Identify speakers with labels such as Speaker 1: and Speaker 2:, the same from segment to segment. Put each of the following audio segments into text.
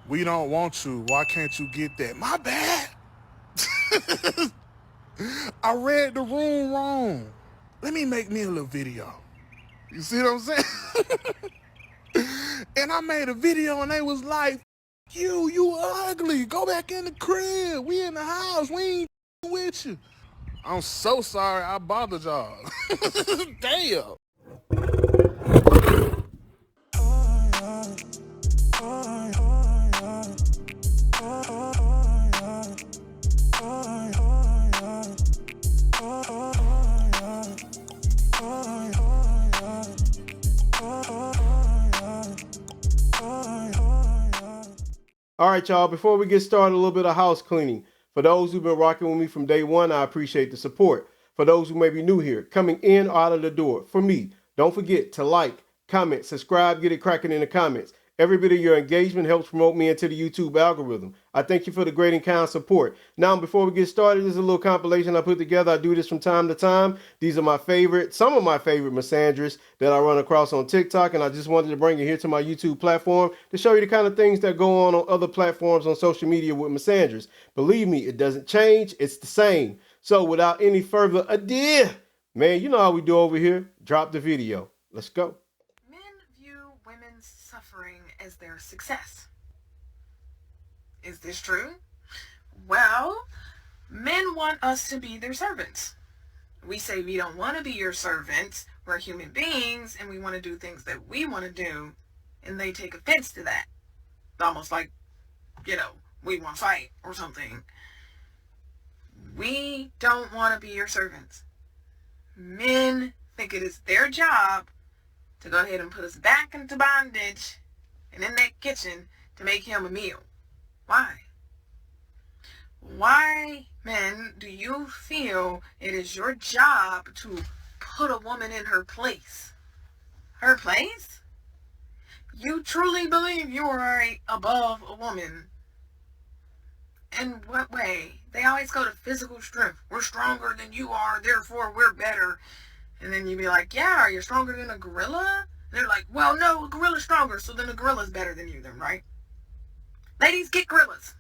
Speaker 1: We don't want you. Why can't you get that? My bad. I read the room wrong. Let me make me a little video. You see what I'm saying? And I made a video and they was like, you ugly. Go back in the crib. We in the house. We ain't with you. I'm so sorry I bothered y'all. Damn.
Speaker 2: All right, y'all, before we get started, a little bit of house cleaning. For those who've been rocking with me from day one, I appreciate the support. For those who may be new here, coming in or out of the door, for me, don't forget to like, comment, subscribe, get it cracking in the comments. Every bit of your engagement helps promote me into the YouTube algorithm. I thank you for the great and kind support. Now, before we get started, this is a little compilation I put together. I do this from time to time. These are some of my favorite misandrists that I run across on TikTok, and I just wanted to bring it here to my YouTube platform to show you the kind of things that go on other platforms on social media with misandrists. Believe me, it doesn't change. It's the same. So without any further ado, man, you know how we do over here. Drop the video. Let's go.
Speaker 3: Men view women's suffering as their success. Is this true? Well, men want us to be their servants. We say we don't want to be your servants. We're human beings and we want to do things that we want to do, and they take offense to that. Almost like, we want to fight or something. We don't want to be your servants. Men think it is their job to go ahead and put us back into bondage and in that kitchen to make him a meal. Why? Why, men, do you feel it is your job to put a woman in her place? Her place? You truly believe you are above a woman. In what way? They always go to physical strength. We're stronger than you are, therefore we're better. And then you'd be like, yeah, are you stronger than a gorilla? And they're like, well, no, a gorilla's stronger, so then a gorilla's better than you then, right? Ladies, get gorillas.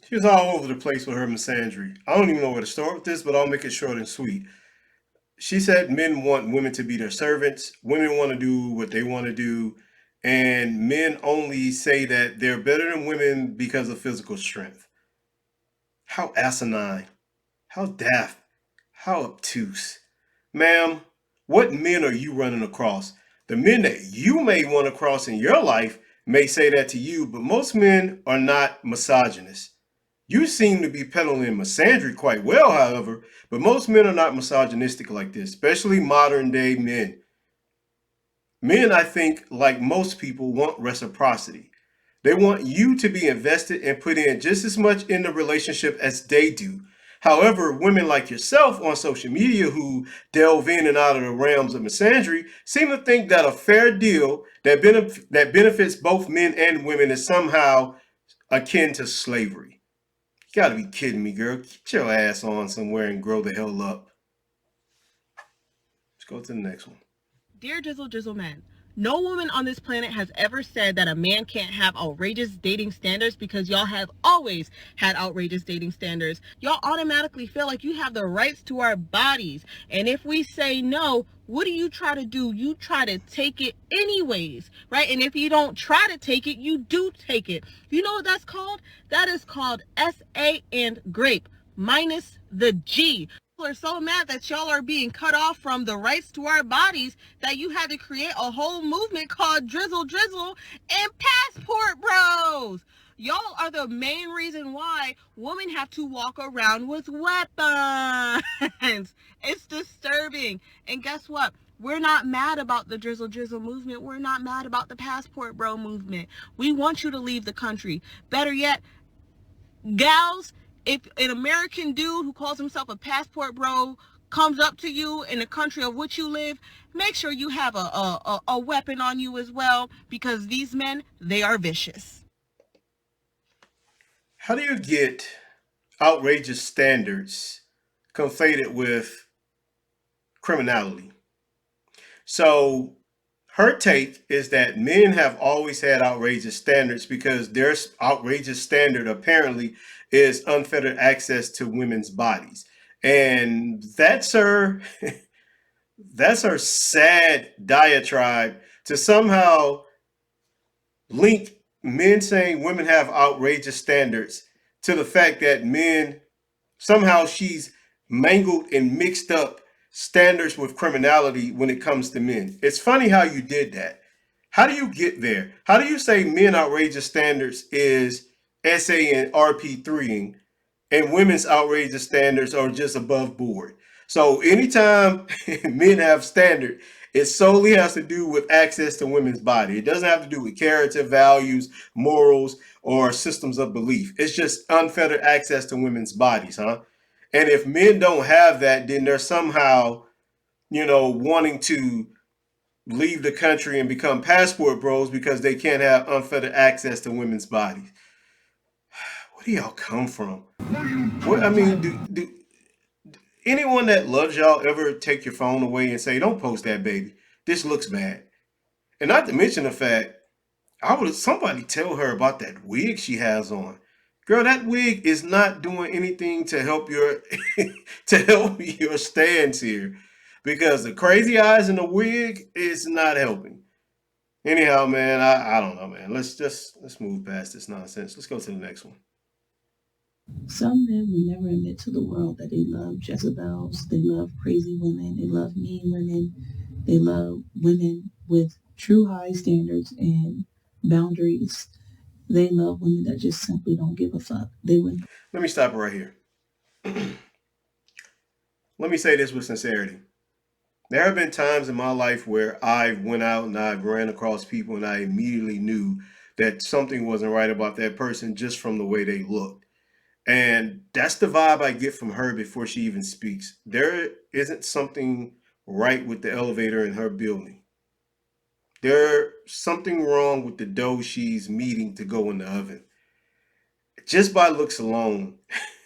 Speaker 2: She was all over the place with her misandry. I don't even know where to start with this, but I'll make it short and sweet. She said men want women to be their servants. Women want to do what they want to do. And men only say that they're better than women because of physical strength. How asinine. How daft. How obtuse. Ma'am, what men are you running across? The men that you may run across in your life may say that to you, but most men are not misogynists. You seem to be peddling misandry quite well, however, but most men are not misogynistic like this, especially modern day men. Men, I think, like most people, want reciprocity. They want you to be invested and put in just as much in the relationship as they do. However, women like yourself on social media who delve in and out of the realms of misandry seem to think that a fair deal that benefits both men and women is somehow akin to slavery. You gotta be kidding me, girl. Get your ass on somewhere and grow the hell up. Let's go to the next one.
Speaker 4: Dear Jizzle Man, no woman on this planet has ever said that a man can't have outrageous dating standards because y'all have always had outrageous dating standards. Y'all automatically feel like you have the rights to our bodies. And if we say no, what do you try to do? You try to take it anyways, right? And if you don't try to take it, you do take it. You know what that's called? That is called S-A and grape minus the G. Are so mad that y'all are being cut off from the rights to our bodies that you had to create a whole movement called Drizzle and Passport Bros. Y'all are the main reason why women have to walk around with weapons. It's disturbing. And guess what? We're not mad about the Drizzle movement. We're not mad about the Passport Bro movement. We want you to leave the country. Better yet, gals, if an American dude who calls himself a passport bro comes up to you in the country of which you live, make sure you have a weapon on you as well, because these men, they are vicious.
Speaker 2: How do you get outrageous standards conflated with criminality? So Her take is that men have always had outrageous standards because their outrageous standard apparently is unfettered access to women's bodies. And that's her sad diatribe to somehow link men saying women have outrageous standards to the fact that men somehow she's mangled and mixed up standards with criminality when it comes to men. It's funny how you did that. How do you get there? How do you say men outrageous standards is SA and RP3ing and women's outrageous standards are just above board? So anytime men have standard, it solely has to do with access to women's body. It doesn't have to do with character, values, morals, or systems of belief. It's just unfettered access to women's bodies, huh? And if men don't have that, then they're somehow, wanting to leave the country and become passport bros because they can't have unfettered access to women's bodies. Where do y'all come from? What I mean, do anyone that loves y'all ever take your phone away and say, "Don't post that, baby. This looks bad." And not to mention the fact, I would somebody tell her about that wig she has on. Girl, that wig is not doing anything to help your to help your stance here. Because the crazy eyes in the wig is not helping. Anyhow, man, I don't know, man. Let's move past this nonsense. Let's go to the next one.
Speaker 5: Some men will never admit to the world that they love Jezebels, they love crazy women, they love mean women, they love women with true high standards and boundaries. They love women that just simply don't give a fuck.
Speaker 2: Let me stop right here. Let me say this with sincerity. There have been times in my life where I went out and I ran across people and I immediately knew that something wasn't right about that person just from the way they looked. And that's the vibe I get from her before she even speaks. There isn't something right with the elevator in her building. There's something wrong with the dough she's meeting to go in the oven. Just by looks alone,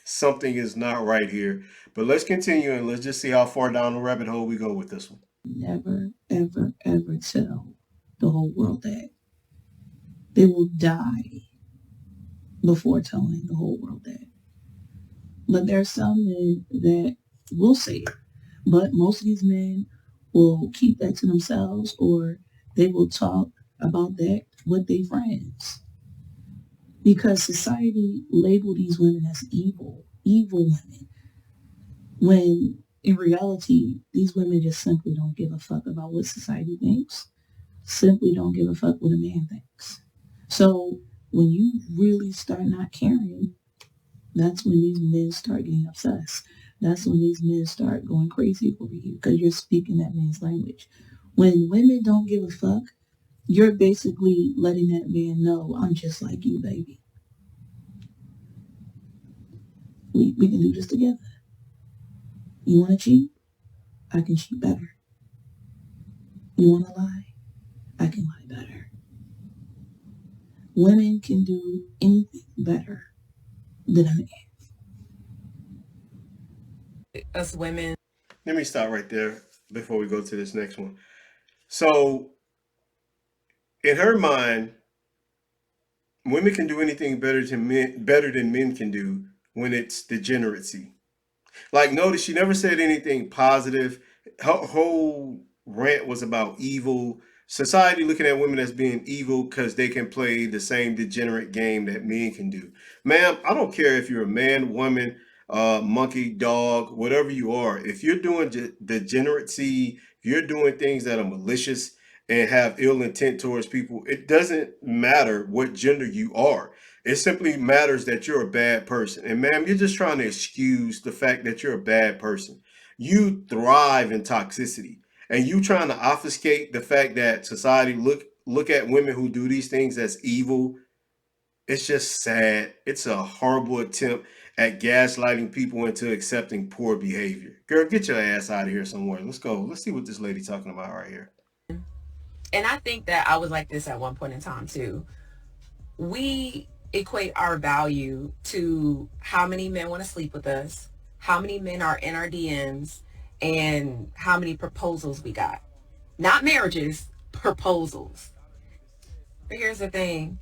Speaker 2: something is not right here. But let's continue and let's just see how far down the rabbit hole we go with this one.
Speaker 5: Never, ever, ever tell the whole world that. They will die before telling the whole world that. But there are some men that will say it. But most of these men will keep that to themselves, or they will talk about that with their friends. Because society labeled these women as evil women. When in reality, these women just simply don't give a fuck about what society thinks. Simply don't give a fuck what a man thinks. So when you really start not caring, that's when these men start getting obsessed. That's when these men start going crazy over you because you're speaking that man's language. When women don't give a fuck, you're basically letting that man know, I'm just like you, baby. We can do this together. You want to cheat? I can cheat better. You want to lie? I can lie better. Women can do anything better than a man.
Speaker 3: Us women.
Speaker 2: Let me stop right there before we go to this next one. So, in her mind, women can do anything better than men can do when it's degeneracy. Like, notice she never said anything positive. Her whole rant was about evil. Society looking at women as being evil because they can play the same degenerate game that men can do. Ma'am, I don't care if you're a man, woman, monkey, dog, whatever you are. If you're doing degeneracy, if you're doing things that are malicious and have ill intent towards people, it doesn't matter what gender you are. It simply matters that you're a bad person. And ma'am, you're just trying to excuse the fact that you're a bad person. You thrive in toxicity. And you trying to obfuscate the fact that society look at women who do these things as evil. It's just sad. It's a horrible attempt at gaslighting people into accepting poor behavior. Girl, get your ass out of here somewhere. Let's go. Let's see what this lady talking about right here.
Speaker 3: And I think that I was like this at one point in time too. We equate our value to how many men want to sleep with us, how many men are in our DMs, and how many proposals we got. Not marriages, proposals. But here's the thing.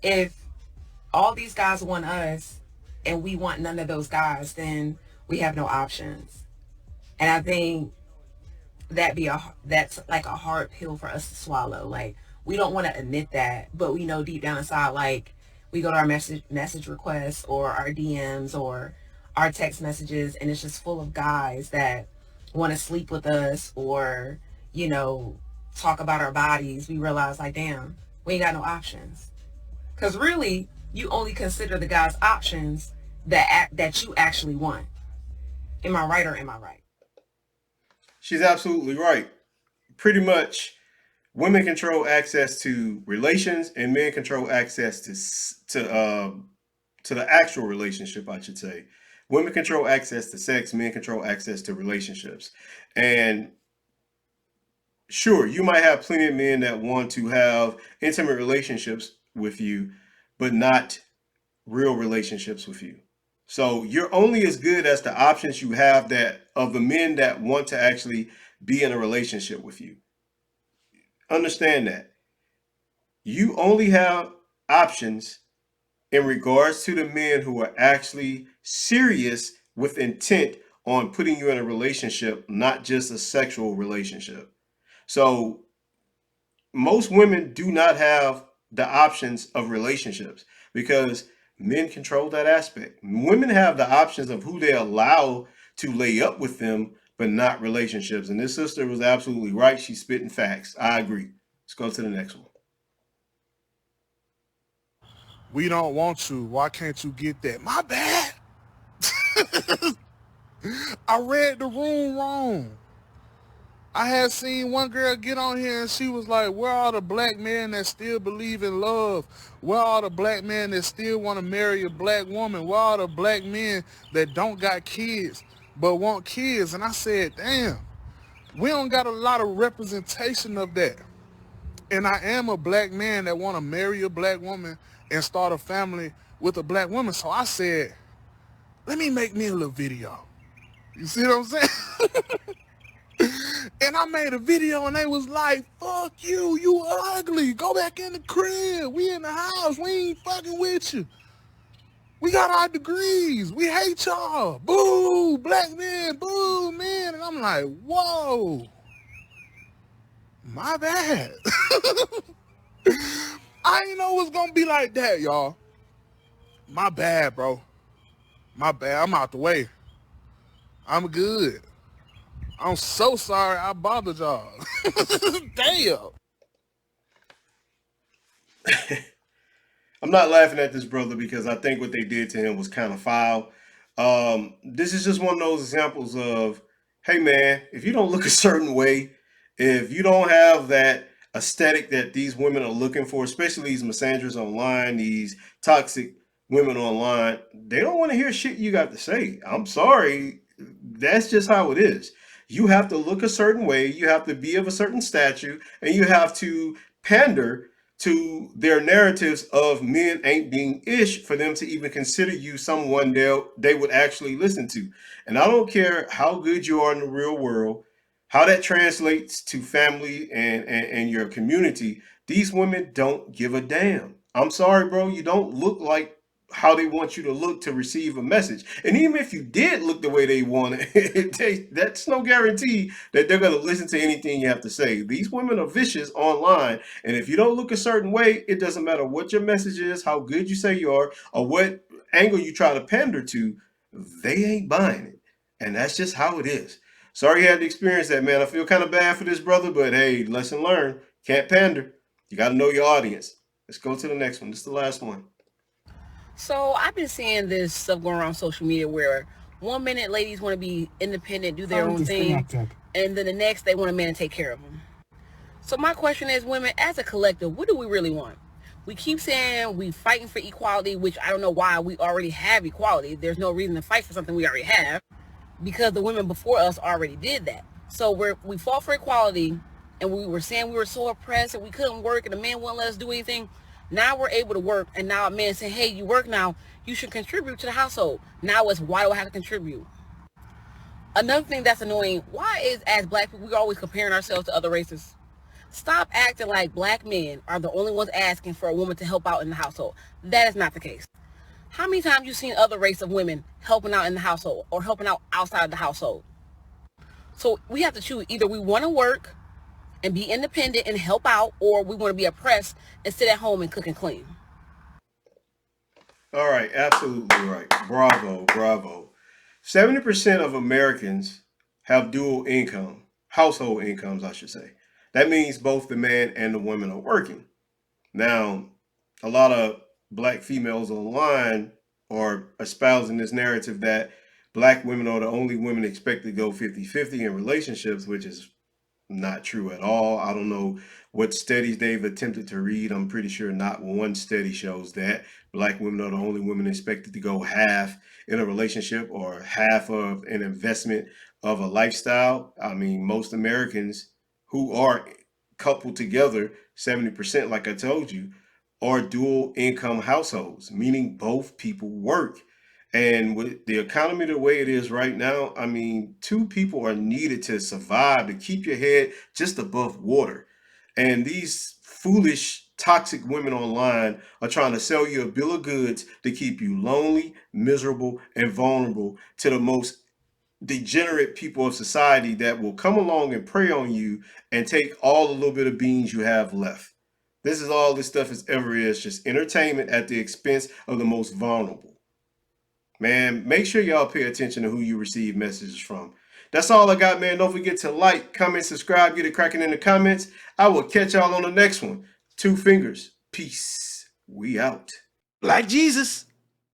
Speaker 3: If all these guys want us and we want none of those guys, then we have no options. And I think that's like a hard pill for us to swallow. Like, we don't want to admit that, but we know deep down inside, like, we go to our message requests or our DMs or our text messages, and it's just full of guys that want to sleep with us or, talk about our bodies. We realize, like, damn, we ain't got no options. Because really, you only consider the guys options that you actually want. Am I right or am I right?
Speaker 2: She's absolutely right. Pretty much, women control access to relations, and men control access to the actual relationship. I should say, women control access to sex, men control access to relationships. And sure, you might have plenty of men that want to have intimate relationships with you, but not real relationships with you. So you're only as good as the options you have that of the men that want to actually be in a relationship with you. Understand that. You only have options in regards to the men who are actually serious with intent on putting you in a relationship, not just a sexual relationship. So most women do not have the options of relationships because men control that aspect. Women have the options of who they allow to lay up with them, but not relationships. And this sister was absolutely right. She's spitting facts. I agree. Let's go to the next one.
Speaker 1: We don't want you. Why can't you get that? My bad. I read the room wrong. I had seen one girl get on here and she was like, where are the black men that still believe in love? Where are the black men that still want to marry a black woman? Where are the black men that don't got kids but want kids? And I said, damn, we don't got a lot of representation of that. And I am a black man that want to marry a black woman and start a family with a black woman. So I said, let me make me a little video. You see what I'm saying? And I made a video and they was like, fuck you, you ugly. Go back in the crib. We in the house. We ain't fucking with you. We got our degrees. We hate y'all. Boo, black men, boo, man. And I'm like, whoa. My bad. I ain't know it was gonna be like that, y'all. My bad, bro. My bad. I'm out the way. I'm good. I'm so sorry I bothered y'all. Damn.
Speaker 2: I'm not laughing at this brother because I think what they did to him was kind of foul. This is just one of those examples of, hey man, if you don't look a certain way, if you don't have that aesthetic that these women are looking for, especially these misanders online, these toxic women online, they don't want to hear shit you got to say. I'm sorry. That's just how it is. You have to look a certain way, you have to be of a certain stature, and you have to pander to their narratives of men ain't being ish for them to even consider you someone they would actually listen to. And I don't care how good you are in the real world, how that translates to family and your community. These women don't give a damn. I'm sorry, bro. You don't look like how they want you to look to receive a message. And even if you did look the way they want it, that's no guarantee that they're going to listen to anything you have to say. These women are vicious online. And if you don't look a certain way, it doesn't matter what your message is, how good you say you are, or what angle you try to pander to, they ain't buying it. And that's just how it is. Sorry you had to experience that, man. I feel kind of bad for this brother, but hey, lesson learned. Can't pander. You got to know your audience. Let's go to the next one. This is the last one.
Speaker 4: So I've been seeing this stuff going around social media where 1 minute ladies want to be independent, do their own thing, and then the next they want a man to take care of them. So my question is, women, as a collective, what do we really want? We keep saying we fighting for equality, which I don't know why. We already have equality. There's no reason to fight for something we already have because the women before us already did that. So we fought for equality, and we were saying we were so oppressed and we couldn't work and the man wouldn't let us do anything. Now we're able to work, and now a man saying, hey, you work now, you should contribute to the household. Now it's, why do I have to contribute? Another thing that's annoying, why is, as black people, we're always comparing ourselves to other races? Stop acting like black men are the only ones asking for a woman to help out in the household. That is not the case. How many times you seen other race of women helping out in the household or helping out outside of the household? So we have to choose. Either we want to work and be independent and help out, or we want to be oppressed and sit at home and cook and clean.
Speaker 2: All right, absolutely right. Bravo, bravo. 70% of Americans have dual income, household incomes, I should say. That means both the man and the woman are working. Now, a lot of black females online are espousing this narrative that black women are the only women expected to go 50-50 in relationships, which is not true at all. I don't know what studies they've attempted to read. I'm pretty sure not one study shows that black women are the only women expected to go half in a relationship or half of an investment of a lifestyle. I mean, most Americans who are coupled together, 70%, like I told you, are dual income households, meaning both people work. And with the economy the way it is right now, I mean, two people are needed to survive, to keep your head just above water. And these foolish, toxic women online are trying to sell you a bill of goods to keep you lonely, miserable, and vulnerable to the most degenerate people of society that will come along and prey on you and take all the little bit of beans you have left. This is all this stuff is ever is, just entertainment at the expense of the most vulnerable. Man, make sure y'all pay attention to who you receive messages from. That's all I got, man. Don't forget to like, comment, subscribe, get it cracking in the comments. I will catch y'all on the next one. Two fingers. Peace. We out.
Speaker 1: Like Jesus.